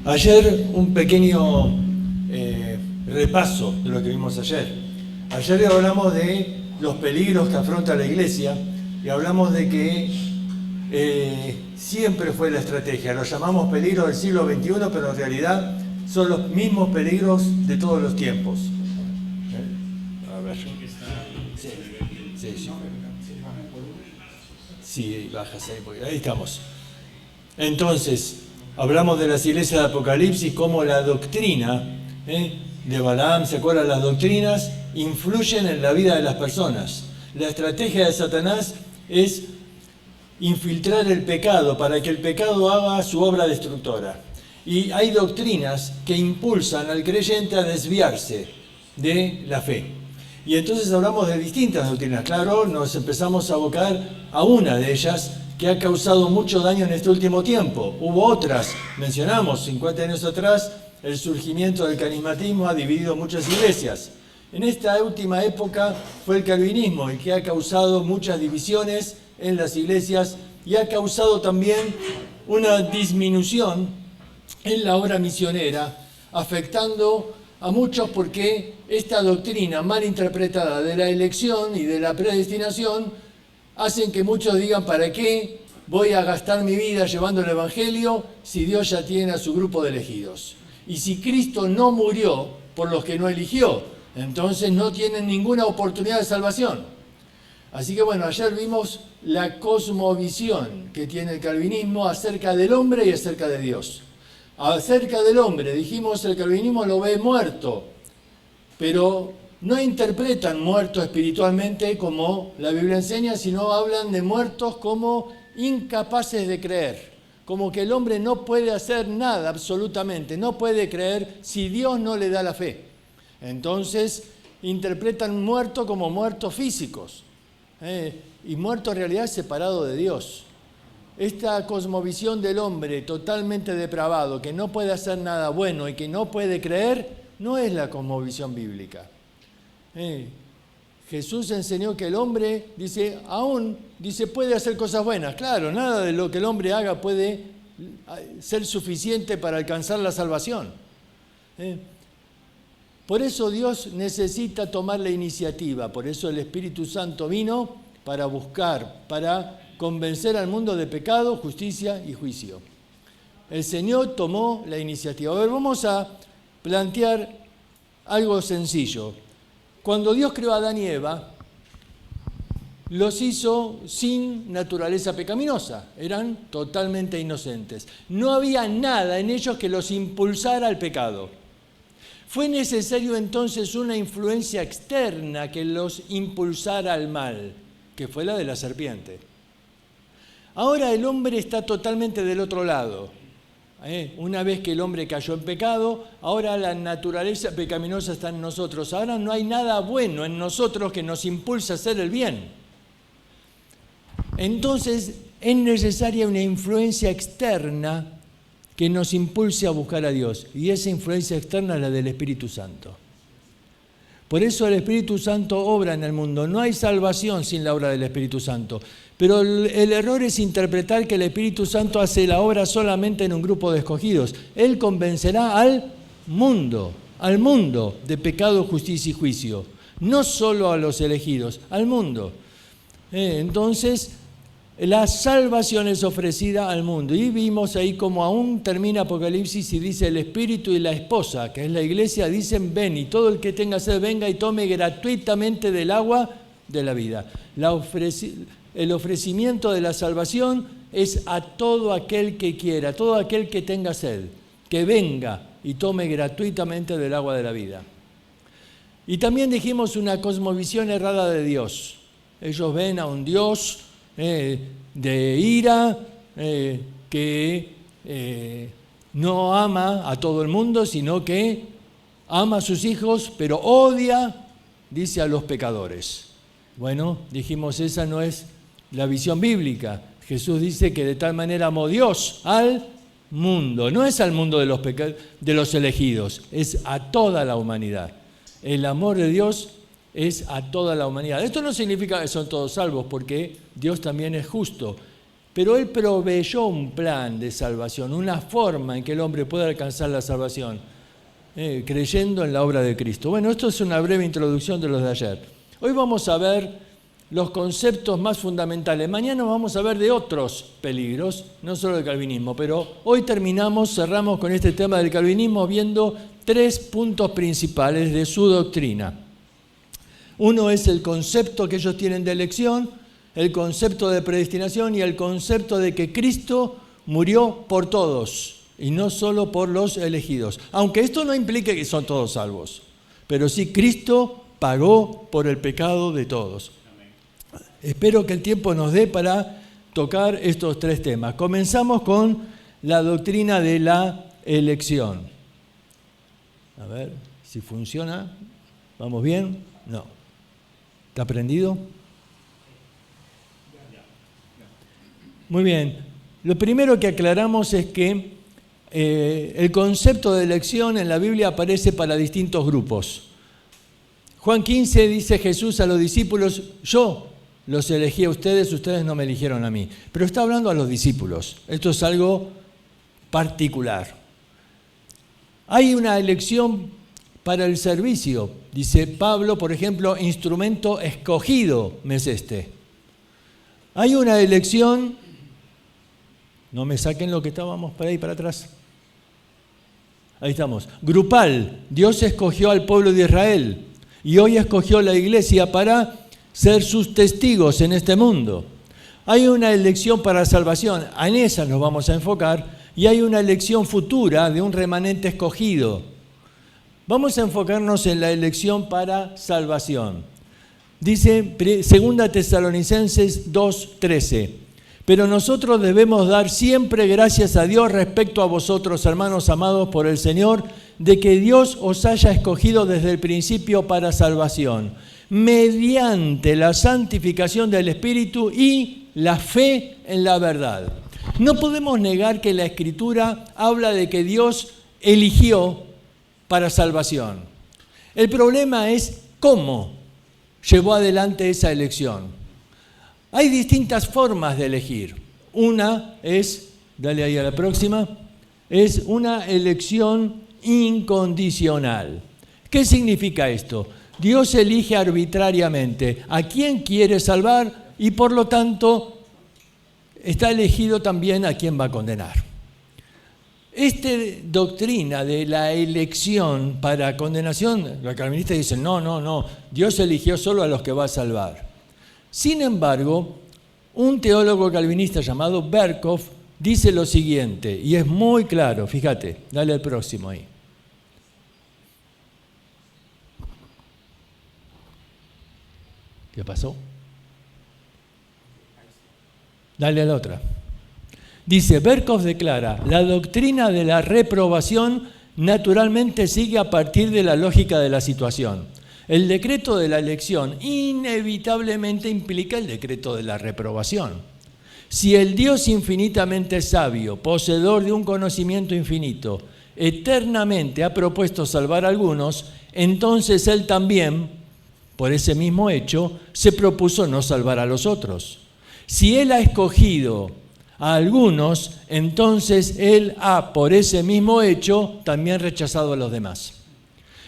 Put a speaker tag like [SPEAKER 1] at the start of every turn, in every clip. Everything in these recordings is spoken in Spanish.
[SPEAKER 1] Ayer un pequeño repaso de lo que vimos ayer. Ayer hablamos de los peligros que afronta la Iglesia y hablamos de que siempre fue la estrategia. Lo llamamos peligros del siglo XXI, pero en realidad son los mismos peligros de todos los tiempos. A ver. Sí, bajas ahí estamos. Entonces, hablamos de las iglesias de Apocalipsis, como la doctrina de Balaam, ¿se acuerdan? Las doctrinas influyen en la vida de las personas. La estrategia de Satanás es infiltrar el pecado para que el pecado haga su obra destructora. Y hay doctrinas que impulsan al creyente a desviarse de la fe. Y entonces hablamos de distintas doctrinas. Claro, nos empezamos a abocar a una de ellas que ha causado mucho daño en este último tiempo. Hubo otras, mencionamos 50 años atrás, el surgimiento del carismatismo ha dividido muchas iglesias. En esta última época fue el calvinismo el que ha causado muchas divisiones en las iglesias y ha causado también una disminución en la obra misionera, afectando a muchos porque esta doctrina mal interpretada de la elección y de la predestinación hacen que muchos digan: ¿para qué voy a gastar mi vida llevando el Evangelio si Dios ya tiene a su grupo de elegidos? Y si Cristo no murió por los que no eligió, entonces no tienen ninguna oportunidad de salvación. Así que bueno, ayer vimos la cosmovisión que tiene el calvinismo acerca del hombre y acerca de Dios. Acerca del hombre, dijimos, el calvinismo lo ve muerto, pero no interpretan muerto espiritualmente como la Biblia enseña, sino hablan de muertos como incapaces de creer, como que el hombre no puede hacer nada absolutamente, no puede creer si Dios no le da la fe. Entonces interpretan muerto como muertos físicos, y muerto en realidad separado de Dios. Esta cosmovisión del hombre totalmente depravado, que no puede hacer nada bueno y que no puede creer, no es la cosmovisión bíblica. Jesús enseñó que el hombre, puede hacer cosas buenas. Claro, nada de lo que el hombre haga puede ser suficiente para alcanzar la salvación. Por eso Dios necesita tomar la iniciativa, por eso el Espíritu Santo vino para buscar, para convencer al mundo de pecado, justicia y juicio. El Señor tomó la iniciativa. A ver, vamos a plantear algo sencillo. Cuando Dios creó a Adán y Eva, los hizo sin naturaleza pecaminosa, eran totalmente inocentes. No había nada en ellos que los impulsara al pecado. Fue necesario entonces una influencia externa que los impulsara al mal, que fue la de la serpiente. Ahora el hombre está totalmente del otro lado. Una vez que el hombre cayó en pecado, ahora la naturaleza pecaminosa está en nosotros. Ahora no hay nada bueno en nosotros que nos impulse a hacer el bien. Entonces es necesaria una influencia externa que nos impulse a buscar a Dios. Y esa influencia externa es la del Espíritu Santo. Por eso el Espíritu Santo obra en el mundo. No hay salvación sin la obra del Espíritu Santo. Pero el error es interpretar que el Espíritu Santo hace la obra solamente en un grupo de escogidos. Él convencerá al mundo de pecado, justicia y juicio. No solo a los elegidos, al mundo. Entonces, la salvación es ofrecida al mundo. Y vimos ahí como aún termina Apocalipsis y dice: el Espíritu y la esposa, que es la iglesia, dicen: ven, y todo el que tenga sed venga y tome gratuitamente del agua de la vida. El ofrecimiento de la salvación es a todo aquel que quiera, todo aquel que tenga sed, que venga y tome gratuitamente del agua de la vida. Y también dijimos una cosmovisión errada de Dios. Ellos ven a un Dios de ira, que no ama a todo el mundo, sino que ama a sus hijos, pero odia, dice, a los pecadores. Bueno, dijimos, esa no es la visión bíblica. Jesús dice que de tal manera amó Dios al mundo. No es al mundo de los elegidos, es a toda la humanidad. El amor de Dios es a toda la humanidad. Esto no significa que son todos salvos, porque Dios también es justo. pero Él proveyó un plan de salvación, una forma en que el hombre pueda alcanzar la salvación, creyendo en la obra de Cristo. Bueno, esto es una breve introducción de los de ayer. Hoy vamos a ver los conceptos más fundamentales. Mañana vamos a ver de otros peligros, no solo del calvinismo, pero hoy cerramos con este tema del calvinismo viendo 3 puntos principales de su doctrina. Uno es el concepto que ellos tienen de elección, el concepto de predestinación y el concepto de que Cristo murió por todos y no solo por los elegidos. Aunque esto no implique que son todos salvos, pero sí Cristo pagó por el pecado de todos. Espero que el tiempo nos dé para tocar estos 3 temas. Comenzamos con la doctrina de la elección. A ver si funciona. ¿Vamos bien? No. ¿Está prendido? Muy bien. Lo primero que aclaramos es que el concepto de elección en la Biblia aparece para distintos grupos. Juan 15 dice Jesús a los discípulos, yo los elegí a ustedes, ustedes no me eligieron a mí. Pero está hablando a los discípulos. Esto es algo particular. Hay una elección para el servicio. Dice Pablo, por ejemplo, instrumento escogido me es este. Hay una elección, no me saquen lo que estábamos para ahí para atrás. Ahí estamos. Grupal, Dios escogió al pueblo de Israel y hoy escogió la iglesia para ser sus testigos en este mundo. Hay una elección para salvación, en esa nos vamos a enfocar, y hay una elección futura de un remanente escogido. Vamos a enfocarnos en la elección para salvación. Dice 2 Tesalonicenses 2:13, pero nosotros debemos dar siempre gracias a Dios respecto a vosotros, hermanos amados por el Señor, de que Dios os haya escogido desde el principio para salvación, mediante la santificación del Espíritu y la fe en la verdad. No podemos negar que la Escritura habla de que Dios eligió para salvación. El problema es cómo llevó adelante esa elección. Hay distintas formas de elegir. Una es, dale ahí a la próxima, es una elección incondicional. ¿Qué significa esto? Dios elige arbitrariamente a quién quiere salvar y por lo tanto está elegido también a quién va a condenar. Esta doctrina de la elección para condenación, los calvinistas dicen, no, Dios eligió solo a los que va a salvar. Sin embargo, un teólogo calvinista llamado Berkhof dice lo siguiente, y es muy claro, fíjate, dale al próximo ahí. ¿Qué pasó? Dale a la otra. Dice, Berkhof declara, la doctrina de la reprobación naturalmente sigue a partir de la lógica de la situación. El decreto de la elección inevitablemente implica el decreto de la reprobación. Si el Dios infinitamente sabio, poseedor de un conocimiento infinito, eternamente ha propuesto salvar a algunos, entonces Él también, por ese mismo hecho, se propuso no salvar a los otros. Si Él ha escogido a algunos, entonces Él ha, por ese mismo hecho, también rechazado a los demás.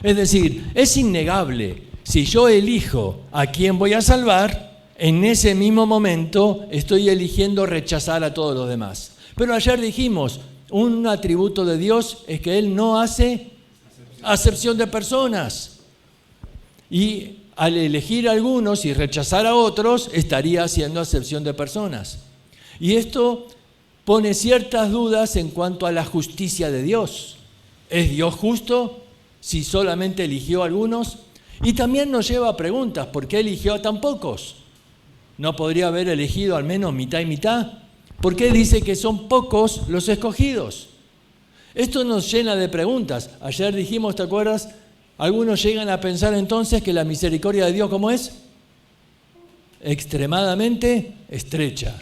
[SPEAKER 1] Es decir, es innegable, si yo elijo a quién voy a salvar, en ese mismo momento estoy eligiendo rechazar a todos los demás. Pero ayer dijimos, un atributo de Dios es que Él no hace acepción de personas. Y al elegir a algunos y rechazar a otros, estaría haciendo acepción de personas. Y esto pone ciertas dudas en cuanto a la justicia de Dios. ¿Es Dios justo si solamente eligió a algunos? Y también nos lleva a preguntas, ¿por qué eligió a tan pocos? ¿No podría haber elegido al menos mitad y mitad? ¿Por qué dice que son pocos los escogidos? Esto nos llena de preguntas. Ayer dijimos, ¿te acuerdas? Algunos llegan a pensar entonces que la misericordia de Dios, ¿cómo es? Extremadamente estrecha.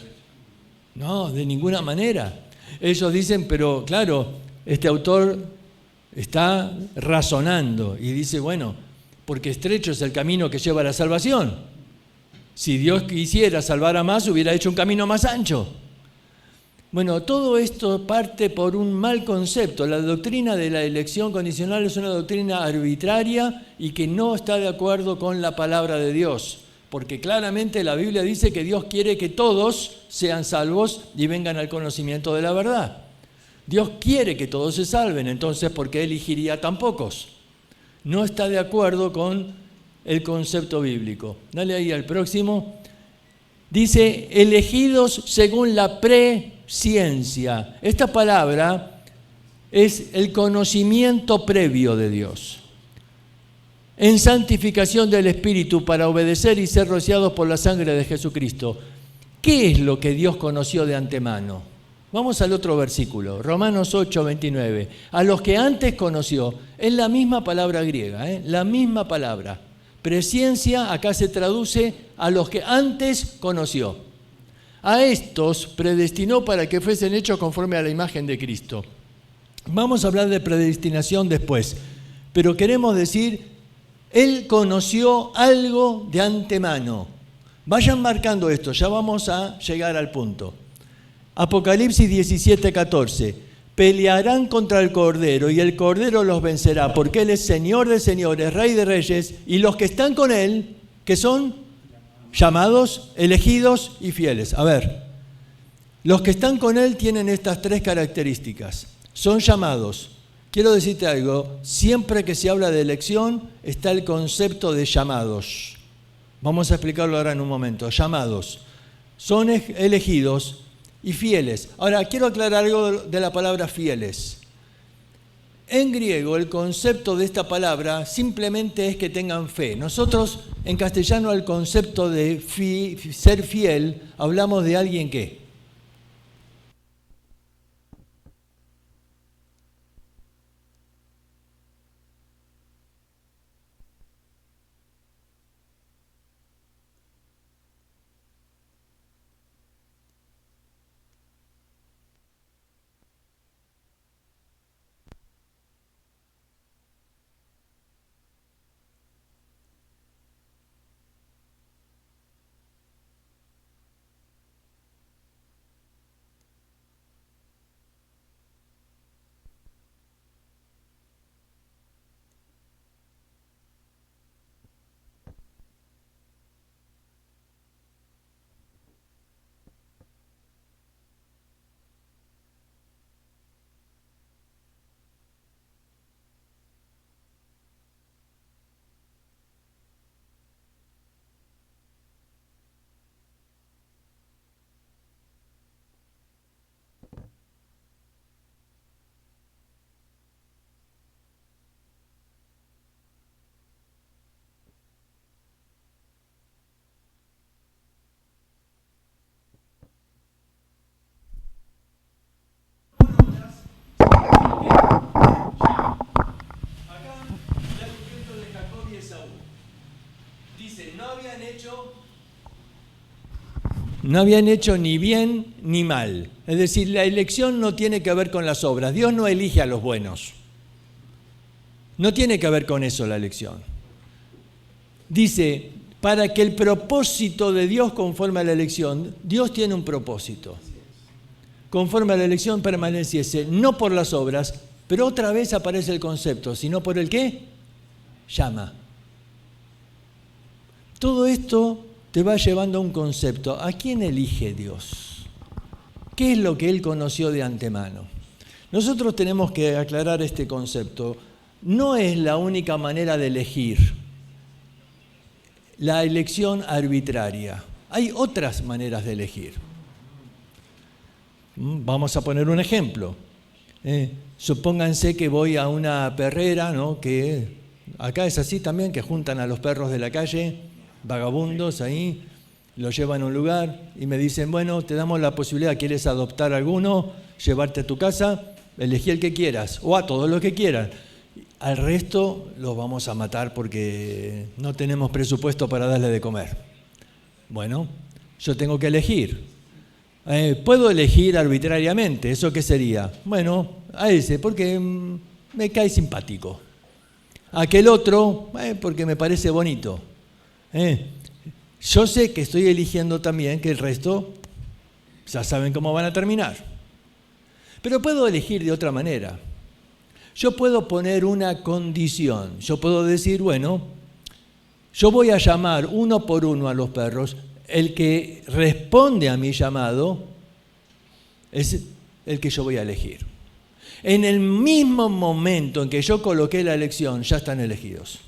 [SPEAKER 1] No, de ninguna manera. Ellos dicen, pero claro, este autor está razonando y dice, bueno, porque estrecho es el camino que lleva a la salvación. Si Dios quisiera salvar a más, hubiera hecho un camino más ancho. Bueno, todo esto parte por un mal concepto. La doctrina de la elección condicional es una doctrina arbitraria y que no está de acuerdo con la palabra de Dios. Porque claramente la Biblia dice que Dios quiere que todos sean salvos y vengan al conocimiento de la verdad. Dios quiere que todos se salven, entonces ¿por qué elegiría a tan pocos? No está de acuerdo con el concepto bíblico. Dale ahí al próximo. Dice, elegidos según la presciencia. Esta palabra es el conocimiento previo de Dios. En santificación del Espíritu para obedecer y ser rociados por la sangre de Jesucristo. ¿Qué es lo que Dios conoció de antemano? Vamos al otro versículo, Romanos 8, 29. A los que antes conoció, es la misma palabra griega, la misma palabra. Presciencia acá se traduce a los que antes conoció. A estos predestinó para que fuesen hechos conforme a la imagen de Cristo. Vamos a hablar de predestinación después, pero queremos decir, Él conoció algo de antemano. Vayan marcando esto, ya vamos a llegar al punto. Apocalipsis 17, 14. Pelearán contra el Cordero y el Cordero los vencerá, porque Él es Señor de señores, Rey de reyes, y los que están con Él, que son llamados, elegidos y fieles. A ver, los que están con Él tienen estas tres características. Son llamados. Quiero decirte algo, siempre que se habla de elección está el concepto de llamados. Vamos a explicarlo ahora en un momento. Llamados. Son elegidos y fieles. Ahora, quiero aclarar algo de la palabra fieles. En griego, el concepto de esta palabra simplemente es que tengan fe. Nosotros, en castellano, al concepto de ser fiel, hablamos de alguien que... No habían hecho ni bien ni mal. Es decir, la elección no tiene que ver con las obras. Dios no elige a los buenos. No tiene que ver con eso la elección. Dice, para que el propósito de Dios conforme a la elección, Dios tiene un propósito. Conforme a la elección permaneciese, no por las obras, pero otra vez aparece el concepto, sino por el ¿qué? Llama. Todo esto te va llevando a un concepto. ¿A quién elige Dios? ¿Qué es lo que Él conoció de antemano? Nosotros tenemos que aclarar este concepto. No es la única manera de elegir la elección arbitraria. Hay otras maneras de elegir. Vamos a poner un ejemplo. Supónganse que voy a una perrera, ¿no? Que acá es así también, que juntan a los perros de la calle, vagabundos ahí, los llevan a un lugar y me dicen, bueno, te damos la posibilidad, ¿quieres adoptar alguno? Llevarte a tu casa, elegí el que quieras, o a todos los que quieran. Al resto los vamos a matar porque no tenemos presupuesto para darle de comer. Bueno, yo tengo que elegir. Puedo elegir arbitrariamente, ¿eso qué sería? Bueno, a ese, porque me cae simpático. Aquel otro, porque me parece bonito. Yo sé que estoy eligiendo también que el resto ya saben cómo van a terminar. Pero puedo elegir de otra manera. Yo puedo poner una condición. Yo puedo decir, bueno, yo voy a llamar uno por uno a los perros. El que responde a mi llamado es el que yo voy a elegir. En el mismo momento en que yo coloqué la elección, ya están elegidos.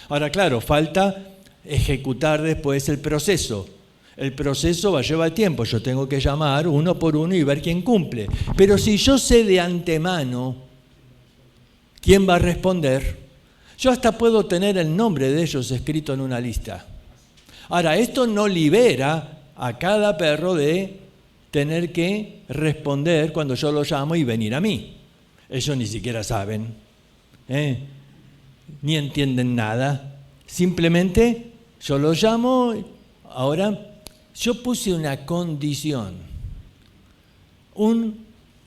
[SPEAKER 1] Ahora, claro, falta ejecutar después el proceso. El proceso va a llevar tiempo. Yo tengo que llamar uno por uno y ver quién cumple. Pero si yo sé de antemano quién va a responder, yo hasta puedo tener el nombre de ellos escrito en una lista. Ahora, esto no libera a cada perro de tener que responder cuando yo lo llamo y venir a mí. Ellos ni siquiera saben, ni entienden nada. Simplemente yo lo llamo. Ahora, yo puse una condición.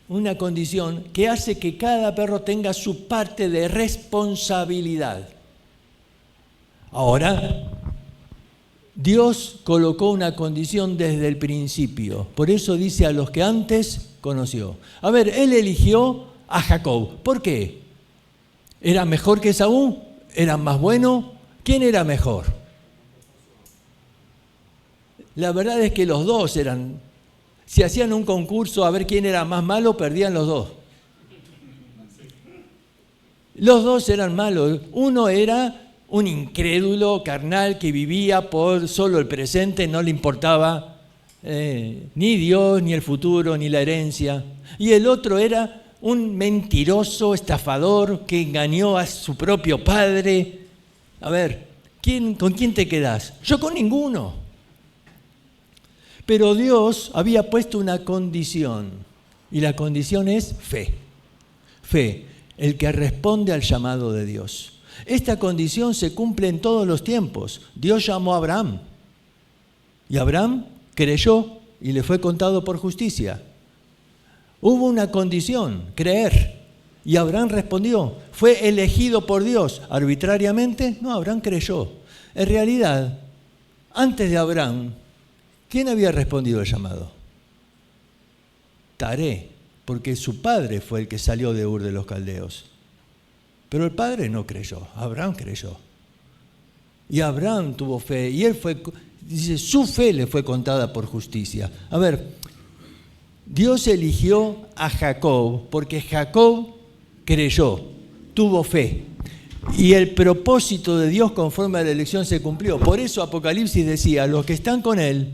[SPEAKER 1] Una condición que hace que cada perro tenga su parte de responsabilidad. Ahora, Dios colocó una condición desde el principio. Por eso dice a los que antes conoció. A ver, Él eligió a Jacob. ¿Por qué? ¿Era mejor que Esaú? ¿Era más bueno? ¿Quién era mejor? La verdad es que los dos eran... Si hacían un concurso a ver quién era más malo, perdían los dos. Los dos eran malos. Uno era un incrédulo carnal que vivía por solo el presente, no le importaba ni Dios, ni el futuro, ni la herencia. Y el otro era un mentiroso, estafador que engañó a su propio padre. A ver, ¿con quién te quedás? Yo con ninguno. Pero Dios había puesto una condición, y la condición es fe. Fe, el que responde al llamado de Dios. Esta condición se cumple en todos los tiempos. Dios llamó a Abraham, y Abraham creyó y le fue contado por justicia. Hubo una condición, creer, y Abraham respondió. ¿Fue elegido por Dios arbitrariamente? No, Abraham creyó. En realidad, antes de Abraham, ¿quién había respondido al llamado? Taré, porque su padre fue el que salió de Ur de los Caldeos. Pero el padre no creyó, Abraham creyó. Y Abraham tuvo fe, y él dice, su fe le fue contada por justicia. A ver, Dios eligió a Jacob porque Jacob creyó, tuvo fe. Y el propósito de Dios conforme a la elección se cumplió. Por eso Apocalipsis decía, los que están con él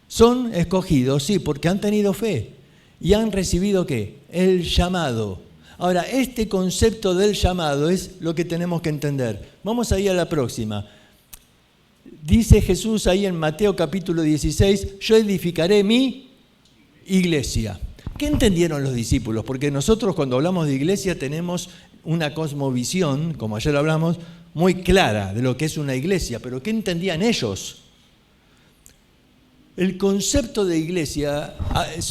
[SPEAKER 1] son escogidos, sí, porque han tenido fe. ¿Y han recibido qué? El llamado. Ahora, este concepto del llamado es lo que tenemos que entender. Vamos a ir a la próxima. Dice Jesús ahí en Mateo capítulo 16, yo edificaré mi iglesia. ¿Qué entendieron los discípulos? Porque nosotros cuando hablamos de iglesia tenemos una cosmovisión, como ayer hablamos, muy clara de lo que es una iglesia. Pero ¿qué entendían ellos? El concepto de iglesia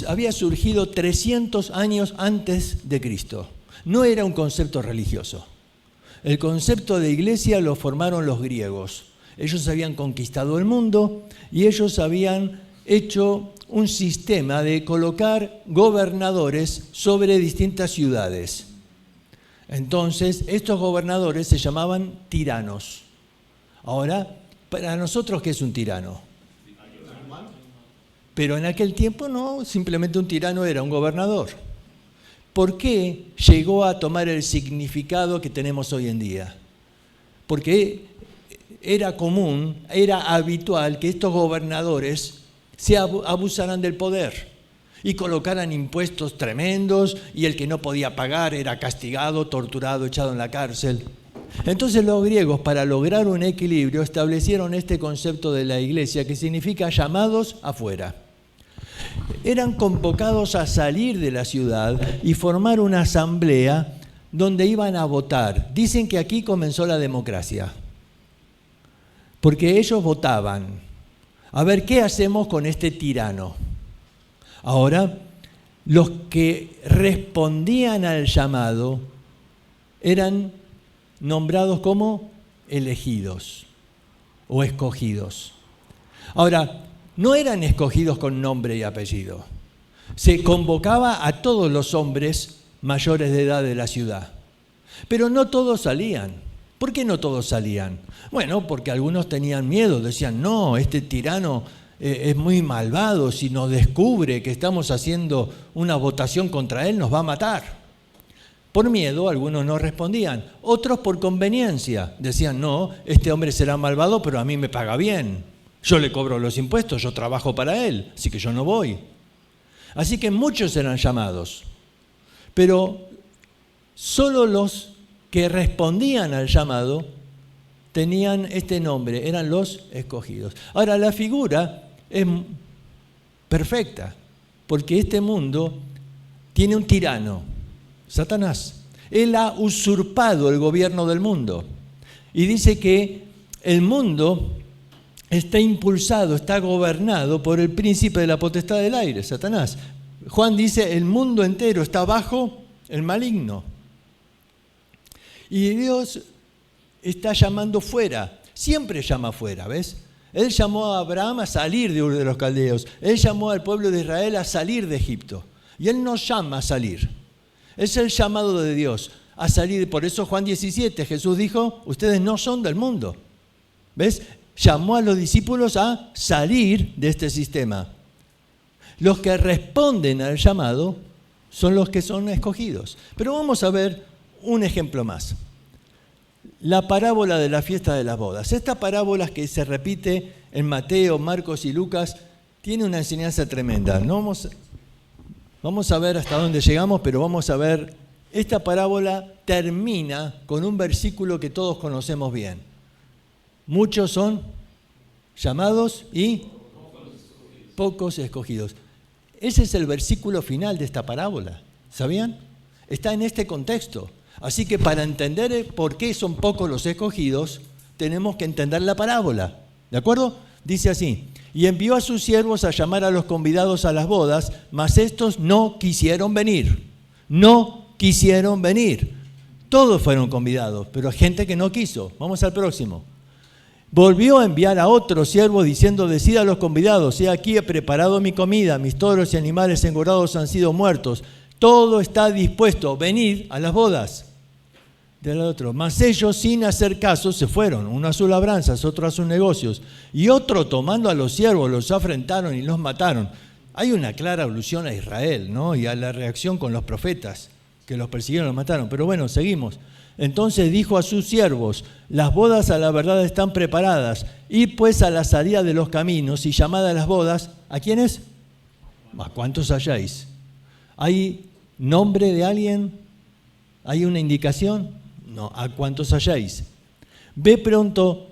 [SPEAKER 1] había surgido 300 años antes de Cristo. No era un concepto religioso. El concepto de iglesia lo formaron los griegos. Ellos habían conquistado el mundo y ellos habían hecho un sistema de colocar gobernadores sobre distintas ciudades. Entonces, estos gobernadores se llamaban tiranos. Ahora, para nosotros, ¿qué es un tirano? Pero en aquel tiempo no, simplemente un tirano era un gobernador. ¿Por qué llegó a tomar el significado que tenemos hoy en día? Porque era común, era habitual que estos gobernadores se abusaran del poder y colocaran impuestos tremendos y el que no podía pagar era castigado, torturado, echado en la cárcel. Entonces los griegos, para lograr un equilibrio, establecieron este concepto de la iglesia que significa llamados afuera. Eran convocados a salir de la ciudad y formar una asamblea donde iban a votar. Dicen que aquí comenzó la democracia, porque ellos votaban. A ver, ¿qué hacemos con este tirano? Ahora, los que respondían al llamado eran nombrados como elegidos o escogidos. Ahora, no eran escogidos con nombre y apellido, se convocaba a todos los hombres mayores de edad de la ciudad. Pero no todos salían. ¿Por qué no todos salían? Bueno, porque algunos tenían miedo, decían, no, este tirano es muy malvado, si nos descubre que estamos haciendo una votación contra él, nos va a matar. Por miedo, algunos no respondían. Otros por conveniencia. Decían, no, este hombre será malvado, pero a mí me paga bien. Yo le cobro los impuestos, yo trabajo para él, así que yo no voy. Así que muchos eran llamados. Pero solo los que respondían al llamado tenían este nombre, eran los escogidos. Ahora, la figura es perfecta, porque este mundo tiene un tirano, Satanás. Él ha usurpado el gobierno del mundo y dice que el mundo está impulsado, está gobernado por el príncipe de la potestad del aire, Satanás. Juan dice, el mundo entero está bajo el maligno. Y Dios está llamando fuera, siempre llama fuera, ¿ves? Él llamó a Abraham a salir de Ur de los Caldeos, Él llamó al pueblo de Israel a salir de Egipto. Y Él nos llama a salir. Es el llamado de Dios a salir. Por eso Juan 17, Jesús dijo, ustedes no son del mundo. ¿Ves? Llamó a los discípulos a salir de este sistema. Los que responden al llamado son los que son escogidos. Pero vamos a ver un ejemplo más. La parábola de la fiesta de las bodas. Esta parábola que se repite en Mateo, Marcos y Lucas tiene una enseñanza tremenda. No vamos a ver hasta dónde llegamos, pero vamos a ver. Esta parábola termina con un versículo que todos conocemos bien. Muchos son llamados y pocos escogidos. Ese es el versículo final de esta parábola. ¿Sabían? Está en este contexto. Así que para entender por qué son pocos los escogidos, tenemos que entender la parábola. ¿De acuerdo? Dice así, y envió a sus siervos a llamar a los convidados a las bodas, mas estos no quisieron venir. No quisieron venir. Todos fueron convidados, pero hay gente que no quiso. Vamos al próximo. Volvió a enviar a otro siervo diciendo, decid a los convidados, he aquí he preparado mi comida, mis toros y animales engordados han sido muertos. Todo está dispuesto, venid a las bodas. Del otro, mas ellos sin hacer caso se fueron, uno a sus labranzas, otro a sus negocios, y otro tomando a los siervos los afrentaron y los mataron. Hay una clara alusión a Israel, ¿no? Y a la reacción con los profetas que los persiguieron y los mataron. Pero bueno, seguimos. Entonces dijo a sus siervos, las bodas a la verdad están preparadas, id pues a la salida de los caminos y llamad a las bodas, ¿a quiénes? ¿A cuántos halláis? ¿Hay nombre de alguien? ¿Hay una indicación? No, ¿a cuántos halláis? Ve pronto,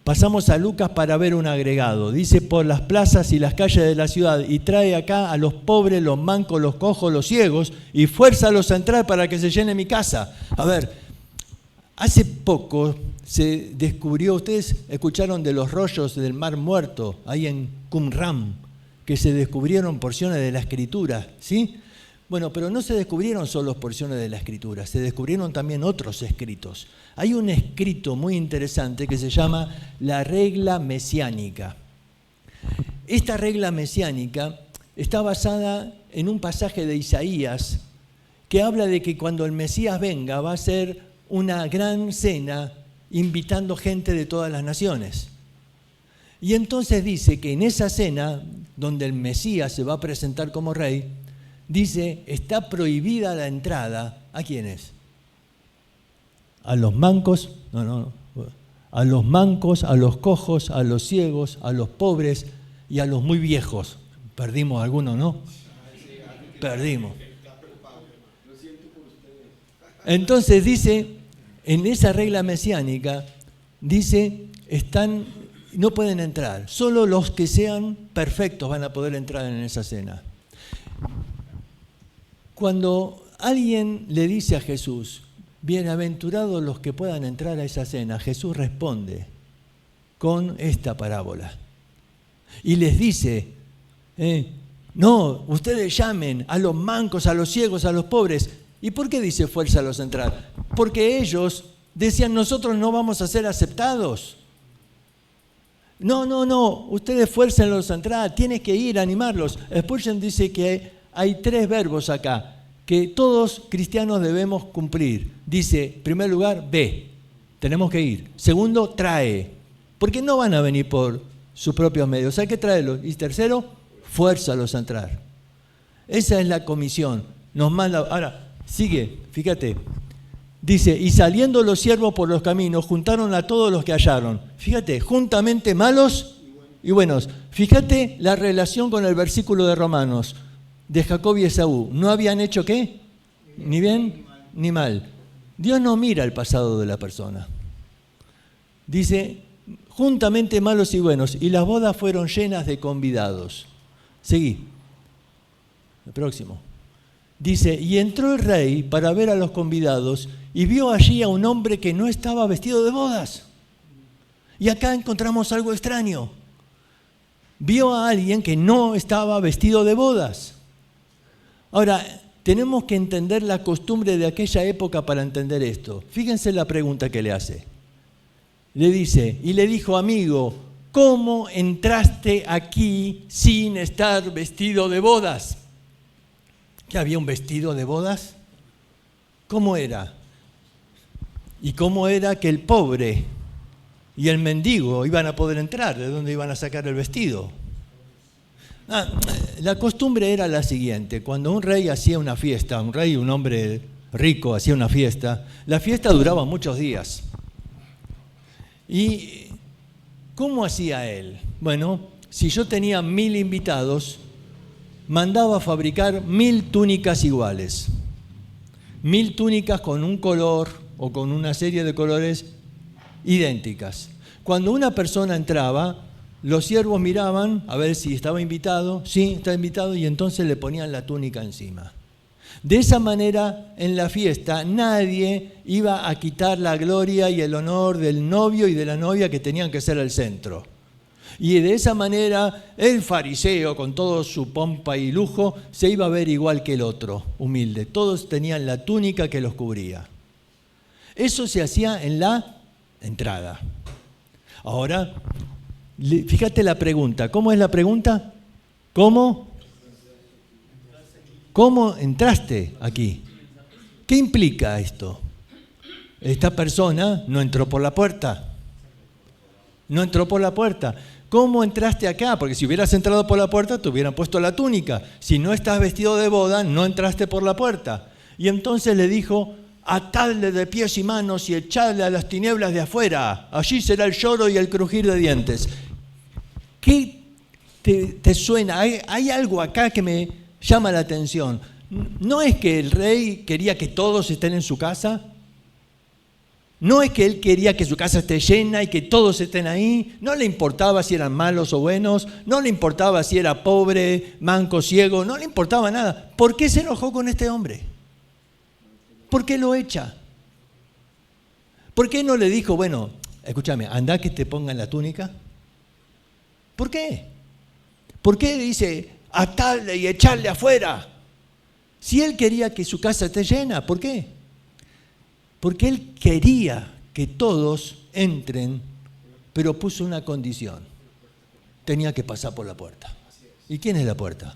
[SPEAKER 1] pasamos a Lucas para ver un agregado. Dice, por las plazas y las calles de la ciudad, y trae acá a los pobres, los mancos, los cojos, los ciegos, y fuérzalos a entrar para que se llene mi casa. A ver, hace poco se descubrió, ustedes escucharon de los rollos del Mar Muerto, ahí en Qumran, que se descubrieron porciones de la Escritura, ¿sí? Bueno, pero no se descubrieron solo porciones de la Escritura, se descubrieron también otros escritos. Hay un escrito muy interesante que se llama la regla mesiánica. Esta regla mesiánica está basada en un pasaje de Isaías que habla de que cuando el Mesías venga va a ser una gran cena invitando gente de todas las naciones. Y entonces dice que en esa cena, donde el Mesías se va a presentar como rey, dice, está prohibida la entrada. ¿A quiénes? A los mancos, a los mancos, a los cojos, a los ciegos, a los pobres y a los muy viejos. Perdimos algunos, ¿no? Perdimos. Entonces dice, en esa regla mesiánica, dice, no pueden entrar. Solo los que sean perfectos van a poder entrar en esa cena. Cuando alguien le dice a Jesús, bienaventurados los que puedan entrar a esa cena, Jesús responde con esta parábola. Y les dice, no, ustedes llamen a los mancos, a los ciegos, a los pobres. ¿Y por qué dice fuérzalos a entrar? Porque ellos decían, nosotros no vamos a ser aceptados. No, ustedes fuércenlos a entrar, tienes que ir a animarlos. Spurgeon dice que hay 3 verbos acá que todos cristianos debemos cumplir. Dice, en primer lugar, ve, tenemos que ir. Segundo, trae, porque no van a venir por sus propios medios, hay que traerlos. Y tercero, fuérzalos a entrar. Esa es la comisión. Nos manda. Ahora, sigue, fíjate. Dice, y saliendo los siervos por los caminos, juntaron a todos los que hallaron. Fíjate, juntamente malos y buenos. Fíjate la relación con el versículo de Romanos, de Jacob y Esaú. ¿No habían hecho qué? Ni bien ni mal. Dios no mira el pasado de la persona. Dice, juntamente malos y buenos, y las bodas fueron llenas de convidados. Seguí. El próximo. Dice, y entró el rey para ver a los convidados y vio allí a un hombre que no estaba vestido de bodas. Y acá encontramos algo extraño. Vio a alguien que no estaba vestido de bodas. Ahora, tenemos que entender la costumbre de aquella época para entender esto. Fíjense la pregunta que le hace. Le dice, y le dijo, amigo, ¿cómo entraste aquí sin estar vestido de bodas? ¿Que había un vestido de bodas? ¿Cómo era? ¿Y cómo era que el pobre y el mendigo iban a poder entrar? ¿De dónde iban a sacar el vestido? La costumbre era la siguiente. Cuando un rey hacía una fiesta, un rey, un hombre rico hacía una fiesta, la fiesta duraba muchos días. ¿Y cómo hacía él? Bueno, si yo tenía 1000 invitados, mandaba a fabricar 1000 túnicas iguales. 1000 túnicas con un color o con una serie de colores idénticas. Cuando una persona entraba, los siervos miraban a ver si estaba invitado. Sí, está invitado, y entonces le ponían la túnica encima. De esa manera, en la fiesta, nadie iba a quitar la gloria y el honor del novio y de la novia, que tenían que ser el centro. Y de esa manera, el fariseo, con todo su pompa y lujo, se iba a ver igual que el otro, humilde. Todos tenían la túnica que los cubría. Eso se hacía en la entrada. Ahora, fíjate la pregunta. ¿Cómo es la pregunta? ¿Cómo entraste aquí? ¿Qué implica esto? Esta persona no entró por la puerta. No entró por la puerta. ¿Cómo entraste acá? Porque si hubieras entrado por la puerta, te hubieran puesto la túnica. Si no estás vestido de boda, no entraste por la puerta. Y entonces le dijo, atadle de pies y manos y echadle a las tinieblas de afuera. Allí será el lloro y el crujir de dientes. ¿Qué te suena? Hay algo acá que me llama la atención. ¿No es que el rey quería que todos estén en su casa? ¿No es que él quería que su casa esté llena y que todos estén ahí? No le importaba si eran malos o buenos, no le importaba si era pobre, manco, ciego, no le importaba nada. ¿Por qué se enojó con este hombre? ¿Por qué lo echa? ¿Por qué no le dijo, bueno, escúchame, anda que te pongan la túnica? ¿Por qué? ¿Por qué dice atarle y echarle afuera? Si él quería que su casa esté llena, ¿por qué? Porque él quería que todos entren, pero puso una condición. Tenía que pasar por la puerta. ¿Y quién es la puerta?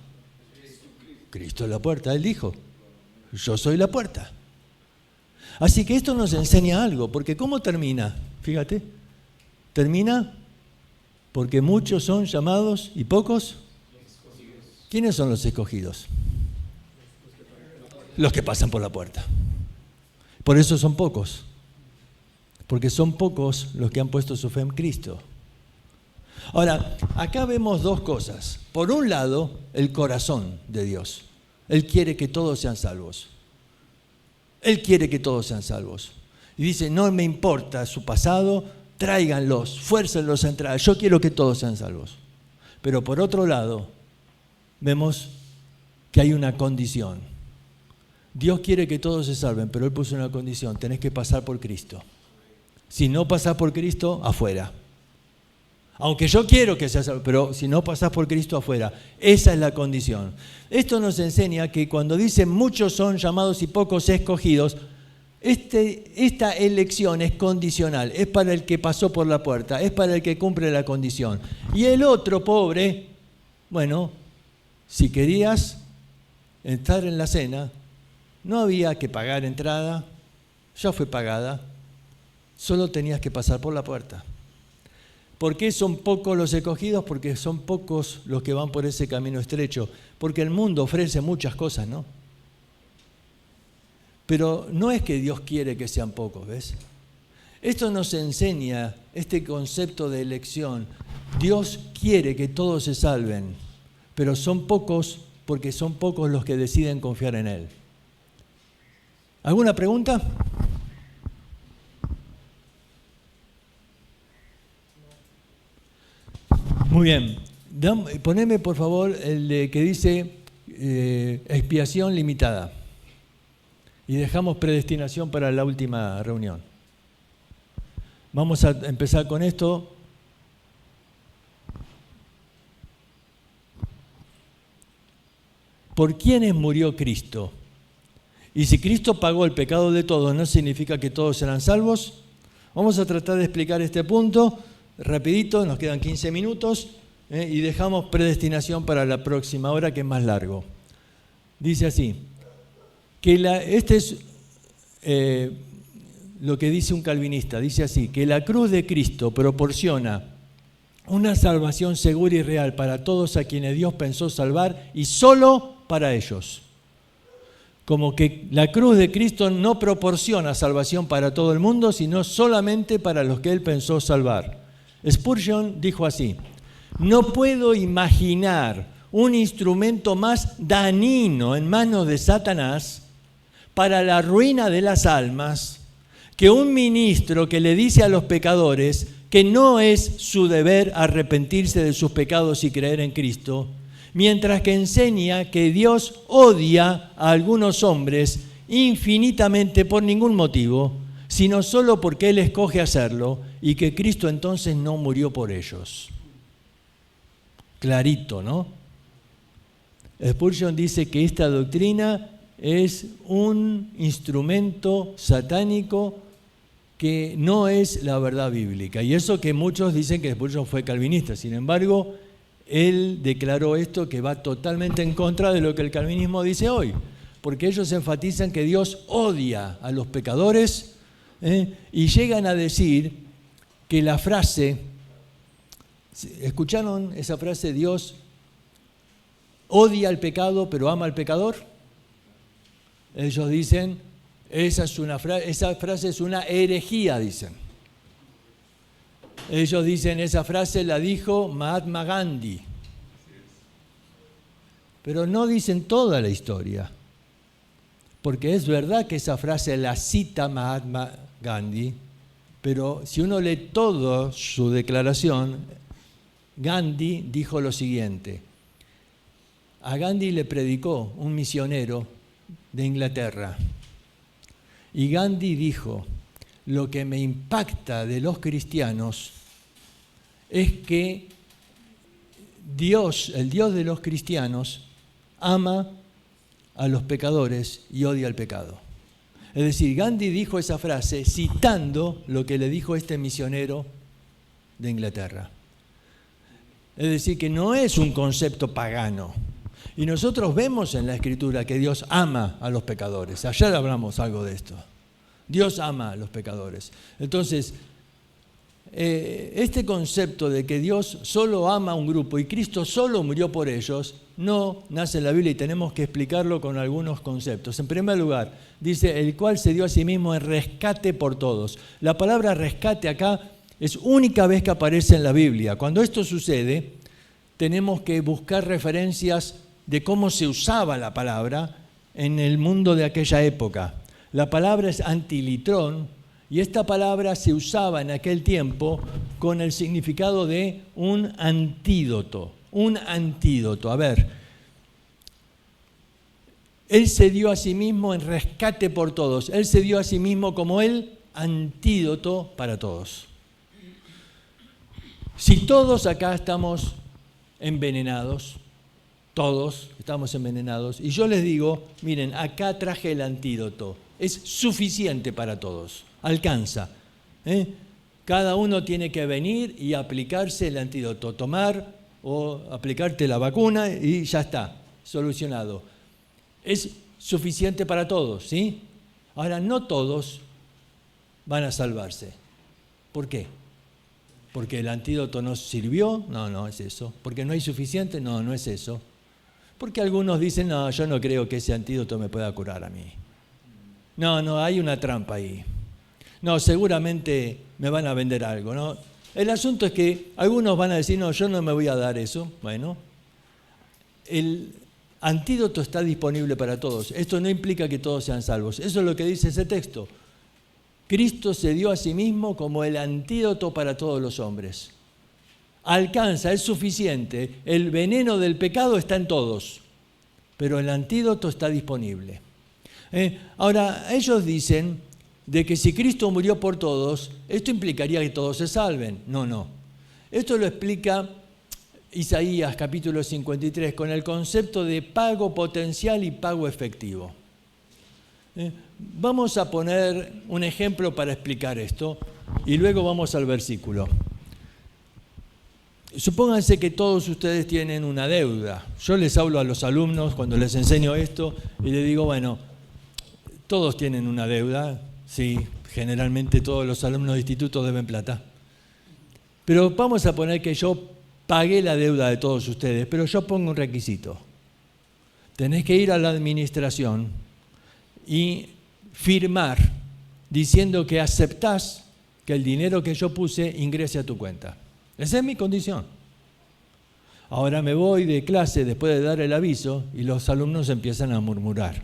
[SPEAKER 1] Cristo es la puerta. Él dijo, yo soy la puerta. Así que esto nos enseña algo, porque ¿cómo termina? Fíjate, termina porque muchos son llamados y pocos. ¿Quiénes son los escogidos? Los que pasan por la puerta. Por eso son pocos, porque son pocos los que han puesto su fe en Cristo. Ahora, acá vemos dos cosas. Por un lado, el corazón de Dios. Él quiere que todos sean salvos. Él quiere que todos sean salvos. Y dice, no me importa su pasado, tráiganlos, fuércenlos a entrar. Yo quiero que todos sean salvos. Pero por otro lado, vemos que hay una condición. Dios quiere que todos se salven, pero Él puso una condición, tenés que pasar por Cristo. Si no pasás por Cristo, afuera. Aunque yo quiero que seas salvo, pero si no pasás por Cristo, afuera. Esa es la condición. Esto nos enseña que cuando dice muchos son llamados y pocos escogidos, esta elección es condicional, es para el que pasó por la puerta, es para el que cumple la condición. Y el otro pobre, bueno, si querías, estar en la cena, no había que pagar entrada, ya fue pagada, solo tenías que pasar por la puerta. ¿Por qué son pocos los escogidos? Porque son pocos los que van por ese camino estrecho. Porque el mundo ofrece muchas cosas, ¿no? Pero no es que Dios quiere que sean pocos, ¿ves? Esto nos enseña este concepto de elección. Dios quiere que todos se salven, pero son pocos porque son pocos los que deciden confiar en Él. ¿Alguna pregunta? Muy bien. Poneme, por favor, el de que dice expiación limitada. Y dejamos predestinación para la última reunión. Vamos a empezar con esto. ¿Por quiénes murió Cristo? Y si Cristo pagó el pecado de todos, ¿no significa que todos serán salvos? Vamos a tratar de explicar este punto rapidito, nos quedan 15 minutos, y dejamos predestinación para la próxima hora, que es más largo. Dice así, que este es lo que dice un calvinista, dice así, que la cruz de Cristo proporciona una salvación segura y real para todos a quienes Dios pensó salvar y solo para ellos. Como que la cruz de Cristo no proporciona salvación para todo el mundo, sino solamente para los que Él pensó salvar. Spurgeon dijo así, no puedo imaginar un instrumento más dañino en manos de Satanás para la ruina de las almas que un ministro que le dice a los pecadores que no es su deber arrepentirse de sus pecados y creer en Cristo, mientras que enseña que Dios odia a algunos hombres infinitamente por ningún motivo, sino solo porque Él escoge hacerlo y que Cristo entonces no murió por ellos. Clarito, ¿no? Spurgeon dice que esta doctrina es un instrumento satánico que no es la verdad bíblica. Y eso que muchos dicen que Spurgeon fue calvinista. Sin embargo, él declaró esto que va totalmente en contra de lo que el calvinismo dice hoy. Porque ellos enfatizan que Dios odia a los pecadores y llegan a decir que la frase, ¿escucharon esa frase? Dios odia al pecado pero ama al pecador. Ellos dicen, esa frase es una herejía, dicen. Ellos dicen, esa frase la dijo Mahatma Gandhi. Pero no dicen toda la historia. Porque es verdad que esa frase la cita Mahatma Gandhi, pero si uno lee toda su declaración, Gandhi dijo lo siguiente. A Gandhi le predicó un misionero de Inglaterra. Y Gandhi dijo, lo que me impacta de los cristianos es que Dios, el Dios de los cristianos, ama a los pecadores y odia al pecado. Es decir, Gandhi dijo esa frase citando lo que le dijo este misionero de Inglaterra. Es decir, que no es un concepto pagano. Y nosotros vemos en la Escritura que Dios ama a los pecadores. Ayer hablamos algo de esto. Dios ama a los pecadores. Entonces, este concepto de que Dios solo ama a un grupo y Cristo solo murió por ellos, no nace en la Biblia y tenemos que explicarlo con algunos conceptos. En primer lugar, dice, el cual se dio a sí mismo en rescate por todos. La palabra rescate acá es única vez que aparece en la Biblia. Cuando esto sucede, tenemos que buscar referencias de cómo se usaba la palabra en el mundo de aquella época. La palabra es antilitrón y esta palabra se usaba en aquel tiempo con el significado de un antídoto. Un antídoto. A ver, Él se dio a sí mismo en rescate por todos. Él se dio a sí mismo como el antídoto para todos. Si todos acá estamos envenenados, todos estamos envenenados, y yo les digo, miren, acá traje el antídoto, es suficiente para todos, alcanza. Cada uno tiene que venir y aplicarse el antídoto, tomar o aplicarte la vacuna y ya está, solucionado. es suficiente para todos, ¿sí? Ahora, no todos van a salvarse. ¿Por qué? ¿Porque el antídoto no sirvió? No, no es eso. ¿Porque no hay suficiente? No, no es eso. Porque algunos dicen, no, yo no creo que ese antídoto me pueda curar a mí. No, hay una trampa ahí. No, seguramente me van a vender algo, ¿no? El asunto es que algunos van a decir, no, yo no me voy a dar eso. Bueno, el antídoto está disponible para todos. Esto no implica que todos sean salvos. Eso es lo que dice ese texto. Cristo se dio a sí mismo como el antídoto para todos los hombres. Alcanza, es suficiente. El veneno del pecado está en todos, pero el antídoto está disponible. Ahora, ellos dicen de que si Cristo murió por todos, esto implicaría que todos se salven. No. Esto lo explica Isaías capítulo 53 con el concepto de pago potencial y pago efectivo. Vamos a poner un ejemplo para explicar esto y luego vamos al versículo. Supónganse que todos ustedes tienen una deuda. Yo les hablo a los alumnos cuando les enseño esto y les digo, bueno, todos tienen una deuda. Sí, generalmente todos los alumnos de instituto deben plata. Pero vamos a poner que yo pagué la deuda de todos ustedes, pero yo pongo un requisito. Tenés que ir a la administración y firmar diciendo que aceptás que el dinero que yo puse ingrese a tu cuenta. Esa es mi condición. Ahora me voy de clase después de dar el aviso y los alumnos empiezan a murmurar.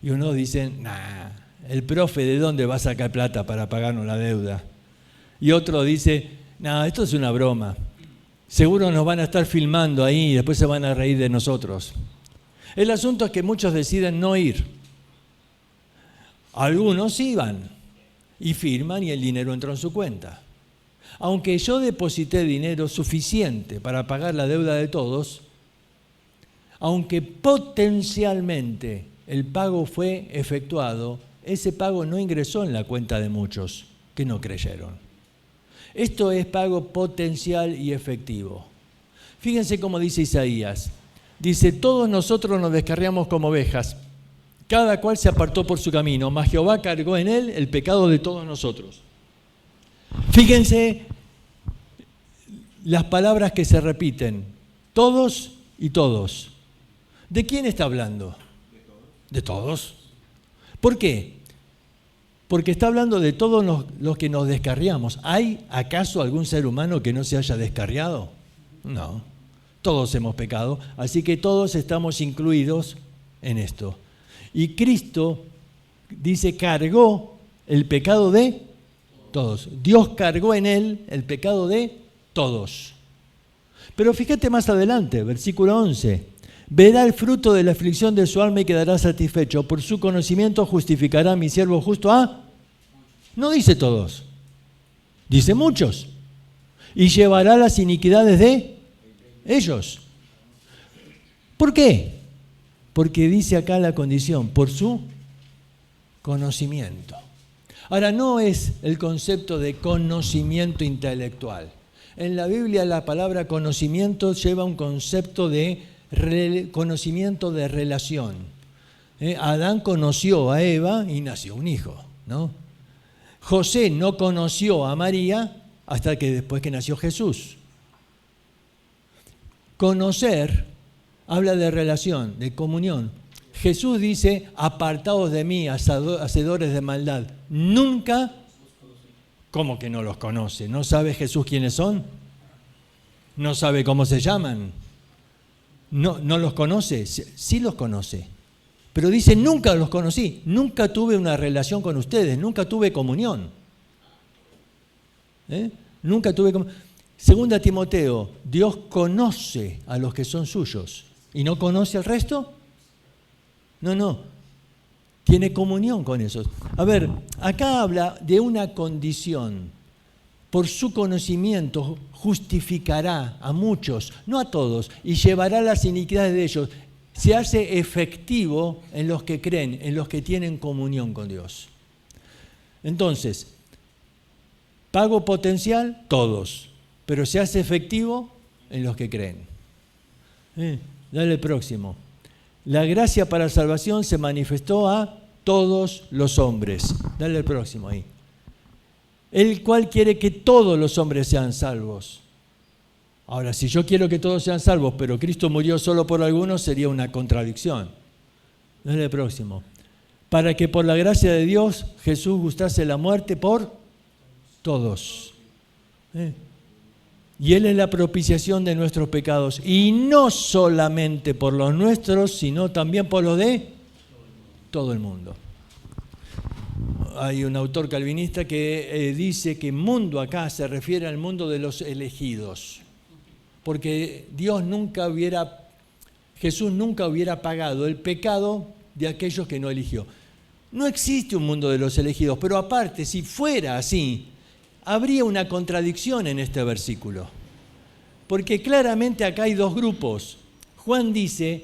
[SPEAKER 1] Y uno dice, el profe ¿de dónde va a sacar plata para pagarnos la deuda? Y otro dice, esto es una broma. Seguro nos van a estar filmando ahí y después se van a reír de nosotros. El asunto es que muchos deciden no ir. Algunos sí van y firman y el dinero entró en su cuenta. Aunque yo deposité dinero suficiente para pagar la deuda de todos, aunque potencialmente el pago fue efectuado, ese pago no ingresó en la cuenta de muchos que no creyeron. Esto es pago potencial y efectivo. Fíjense cómo dice Isaías. Dice, todos nosotros nos descarriamos como ovejas, cada cual se apartó por su camino, mas Jehová cargó en él el pecado de todos nosotros. Fíjense las palabras que se repiten, todos y todos. ¿De quién está hablando? De todos. ¿Por qué? Porque está hablando de todos los que nos descarriamos. ¿Hay acaso algún ser humano que no se haya descarriado? No. Todos hemos pecado, así que todos estamos incluidos en esto. Y Cristo, dice, cargó el pecado de todos. Dios cargó en él el pecado de todos. Pero fíjate más adelante, versículo 11. Verá el fruto de la aflicción de su alma y quedará satisfecho. Por su conocimiento justificará a mi siervo justo a... No dice todos, dice muchos. Y llevará las iniquidades de ellos. ¿Por qué? Porque dice acá la condición, por su conocimiento. Ahora, no es el concepto de conocimiento intelectual. En la Biblia la palabra conocimiento lleva un concepto de conocimiento de relación. Adán conoció a Eva y nació un hijo, ¿no? José no conoció a María hasta que después que nació Jesús. Conocer habla de relación, de comunión. Jesús dice, apartaos de mí, hacedores de maldad. Nunca, ¿cómo que no los conoce? ¿No sabe Jesús quiénes son? ¿No sabe cómo se llaman? ¿No los conoce? Sí los conoce. Pero dice, nunca los conocí, nunca tuve una relación con ustedes, nunca tuve comunión. Nunca tuve comunión. Segunda Timoteo, Dios conoce a los que son suyos y no conoce al resto. No, tiene comunión con esos. A ver, acá habla de una condición. Por su conocimiento justificará a muchos, no a todos, y llevará las iniquidades de ellos. Se hace efectivo en los que creen, en los que tienen comunión con Dios. Entonces, pago potencial, todos, pero se hace efectivo en los que creen. Dale el próximo. la gracia para salvación se manifestó a todos los hombres. Dale el próximo ahí. El cual quiere que todos los hombres sean salvos. Ahora, si yo quiero que todos sean salvos, pero Cristo murió solo por algunos, sería una contradicción. Dale el próximo. Para que por la gracia de Dios Jesús gustase la muerte por todos. Y Él es la propiciación de nuestros pecados. Y no solamente por los nuestros, sino también por los de todo el mundo. Hay un autor calvinista que dice que mundo acá se refiere al mundo de los elegidos. Porque Jesús nunca hubiera pagado el pecado de aquellos que no eligió. No existe un mundo de los elegidos, pero aparte, si fuera así, habría una contradicción en este versículo. Porque claramente acá hay dos grupos. Juan dice,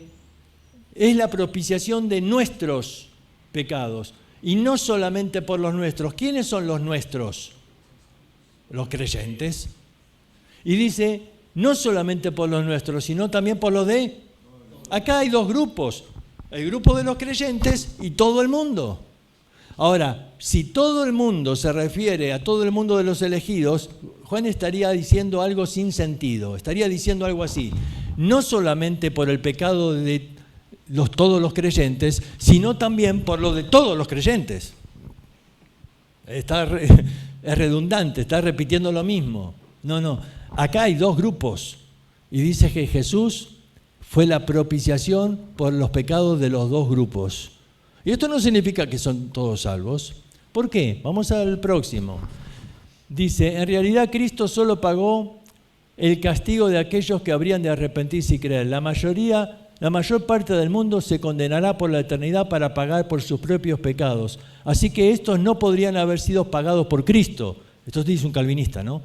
[SPEAKER 1] es la propiciación de nuestros pecados, y no solamente por los nuestros. ¿Quiénes son los nuestros? Los creyentes. Y dice, no solamente por los nuestros, sino también por los de... Acá hay dos grupos, el grupo de los creyentes y todo el mundo. Ahora, si todo el mundo se refiere a todo el mundo de los elegidos, Juan estaría diciendo algo sin sentido, estaría diciendo algo así, no solamente por el pecado de todos los creyentes, sino también por lo de todos los creyentes. Es redundante, está repitiendo lo mismo. No, acá hay dos grupos y dice que Jesús fue la propiciación por los pecados de los dos grupos. Y esto no significa que son todos salvos. ¿Por qué? Vamos al próximo. Dice, en realidad Cristo solo pagó el castigo de aquellos que habrían de arrepentirse y creer. La mayor parte del mundo se condenará por la eternidad para pagar por sus propios pecados. Así que estos no podrían haber sido pagados por Cristo. Esto dice un calvinista, ¿no?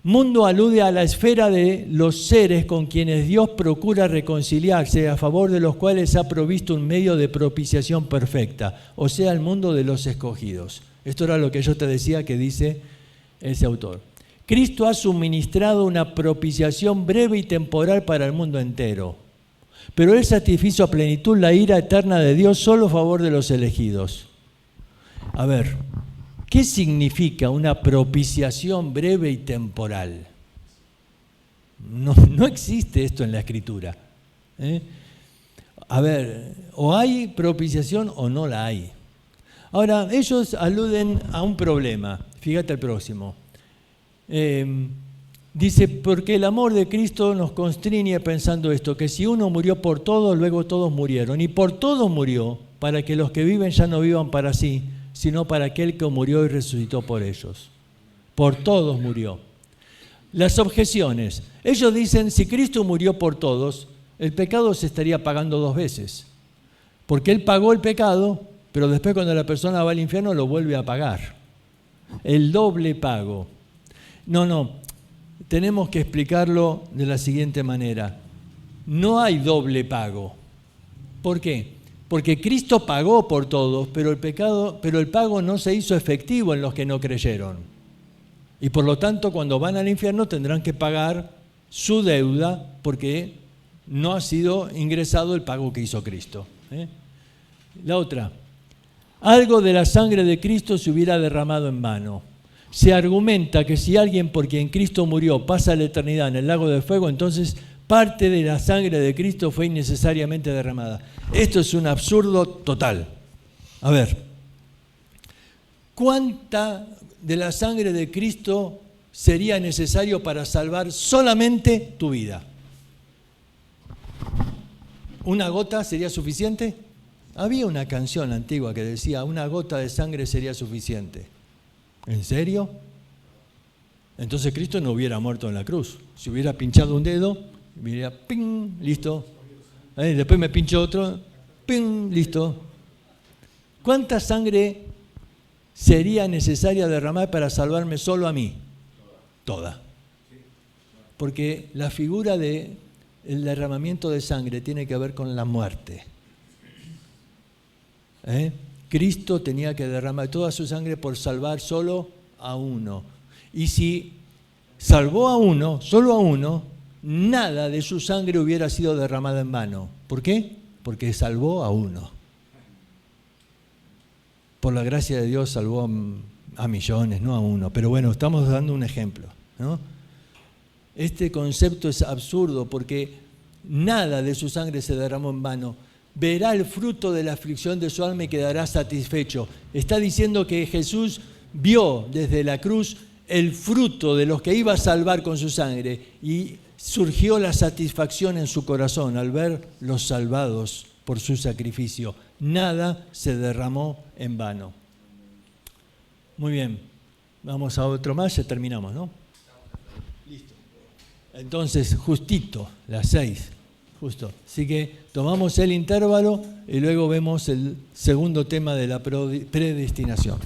[SPEAKER 1] Mundo alude a la esfera de los seres con quienes Dios procura reconciliarse, a favor de los cuales ha provisto un medio de propiciación perfecta, o sea, el mundo de los escogidos. Esto era lo que yo te decía que dice ese autor. Cristo ha suministrado una propiciación breve y temporal para el mundo entero, pero Él satisfizo a plenitud la ira eterna de Dios solo a favor de los elegidos. A ver, ¿qué significa una propiciación breve y temporal? No existe esto en la Escritura. A ver, o hay propiciación o no la hay. Ahora, ellos aluden a un problema. Fíjate el próximo. Dice, porque el amor de Cristo nos constriñe pensando esto, que si uno murió por todos, luego todos murieron. Y por todos murió, para que los que viven ya no vivan para sí, sino para aquel que murió y resucitó por ellos. Por todos murió. Las objeciones. Ellos dicen, si Cristo murió por todos, el pecado se estaría pagando dos veces. Porque Él pagó el pecado, pero después cuando la persona va al infierno lo vuelve a pagar. El doble pago. No. Tenemos que explicarlo de la siguiente manera. No hay doble pago. ¿Por qué? Porque Cristo pagó por todos, pero el pago no se hizo efectivo en los que no creyeron. Y por lo tanto, cuando van al infierno tendrán que pagar su deuda porque no ha sido ingresado el pago que hizo Cristo. La otra, algo de la sangre de Cristo se hubiera derramado en vano. Se argumenta que si alguien por quien Cristo murió pasa la eternidad en el lago de fuego, entonces parte de la sangre de Cristo fue innecesariamente derramada. Esto es un absurdo total. A ver, ¿cuánta de la sangre de Cristo sería necesario para salvar solamente tu vida? ¿Una gota sería suficiente? Había una canción antigua que decía, una gota de sangre sería suficiente. ¿En serio? Entonces Cristo no hubiera muerto en la cruz. Si hubiera pinchado un dedo, diría, ¡ping! Listo. Después me pincho otro, ¡ping! Listo. ¿Cuánta sangre sería necesaria derramar para salvarme solo a mí? Toda. Porque la figura del derramamiento de sangre tiene que ver con la muerte. Cristo tenía que derramar toda su sangre por salvar solo a uno. Y si salvó a uno, solo a uno, nada de su sangre hubiera sido derramada en vano. ¿Por qué? porque salvó a uno. Por la gracia de Dios salvó a millones, no a uno. Pero bueno, estamos dando un ejemplo, ¿no? Este concepto es absurdo porque nada de su sangre se derramó en vano. Verá el fruto de la aflicción de su alma y quedará satisfecho. Está diciendo que Jesús vio desde la cruz el fruto de los que iba a salvar con su sangre y surgió la satisfacción en su corazón al ver los salvados por su sacrificio. Nada se derramó en vano. Muy bien, vamos a otro más, ya terminamos, ¿no? Listo. Entonces, justito, las 6, justo. Así que tomamos el intervalo y luego vemos el segundo tema de la predestinación.